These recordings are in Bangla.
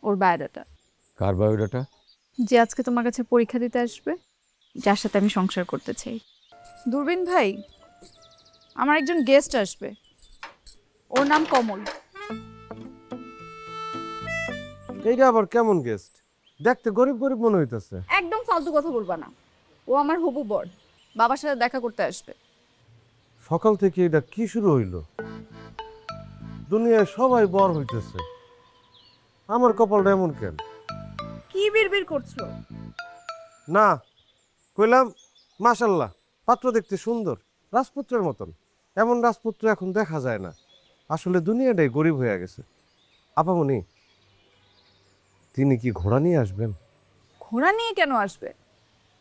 ওর বায়োডাটা। কার বায়োডাটা? যে আজকে তোমার কাছে পরীক্ষা দিতে আসবে, যার সাথে আমি সংসার করতে চাই। দূরবীন ভাই, আমার একজন গেস্ট আসবে, ওর নাম কমল। এইটা আবার কেমন গেস্ট? দেখতে গরিব গরিব মনে হইতেছে। একদম ফালতু কথা বলবা না, ও আমার হবু বর, বাবার সাথে দেখা করতে আসবে। সকাল থেকে এটা কি শুরু হইলো? দুনিয়ায় সবাই বর হইতেছে, আমার কপালটা এমন কেন? কি বিড়বিড় করছো? না, কইলাম মাশাল্লাহ, পাত্র দেখতে সুন্দর, রাজপুত্রের মতন। এমন রাজপুত্র এখন দেখা যায় না। আসলে দুনিয়াটাই গরিব হয়ে গেছে। আপামনি, তিনি কি ঘোড়া নিয়ে আসবেন? ঘোড়া নিয়ে কেন আসবে?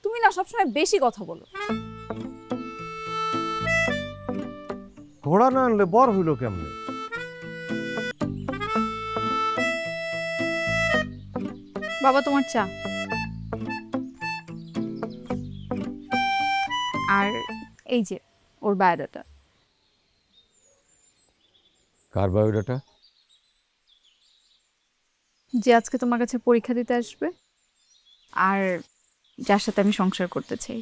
তুমি না সবসময় বেশি কথা বলো। ঘোড়া না আনলে বর হইল কেমনে? বাবা, তোমার চা। আর এই যে ওর বায়োডাটা। কার বায়োডাটা? যে আজকে তোমার কাছে পরীক্ষা দিতে আসবে, আর যার সাথে আমি সংসার করতে চাই।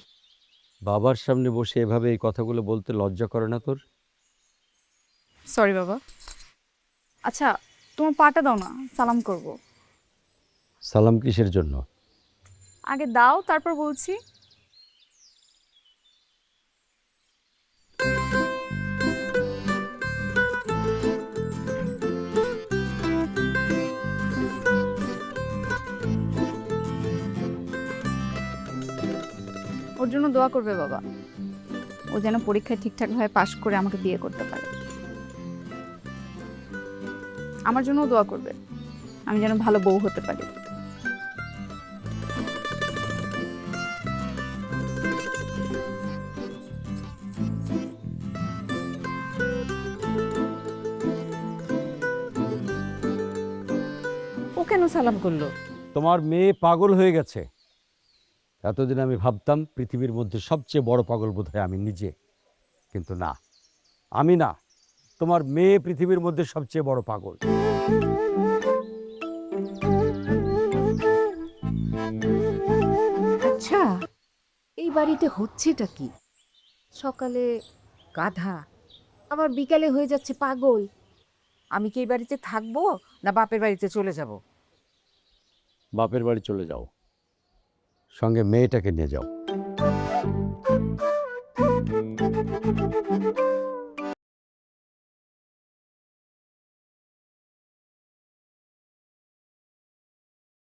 বাবার সামনে বসে এভাবে এই কথাগুলো বলতে লজ্জা করে না তোর? সরি বাবা। আচ্ছা, তোমার পাটা দাও না, সালাম করব। সালাম কিসের জন্য? আগে দাও, তারপর বলছি। ওর জন্য দোয়া করবে বাবা, ও যেন পরীক্ষায় ঠিকঠাকভাবে পাশ করে আমাকে বিয়ে করতে পারে। আমার জন্য দোয়া করবে, আমি যেন ভালো বউ হতে পারি। ও কেন সালাম করলো? তোমার মেয়ে পাগল হয়ে গেছে। এতদিন আমি ভাবতাম পৃথিবীর মধ্যে সবচেয়ে বড় পাগল বোধহয় আমি নিজে, কিন্তু না, আমি না, তোমার মেয়ে পৃথিবীর মধ্যে সবচেয়ে বড় পাগল। আচ্ছা, এই বাড়িতে হচ্ছেটা কি? সকালে গাধা, আবার বিকালে হয়ে যাচ্ছে পাগল। আমি কি এই বাড়িতে থাকবো না বাপের বাড়িতে চলে যাব? বাপের বাড়ি চলে যাও, সঙ্গে মেয়েটাকে নিয়ে যাও।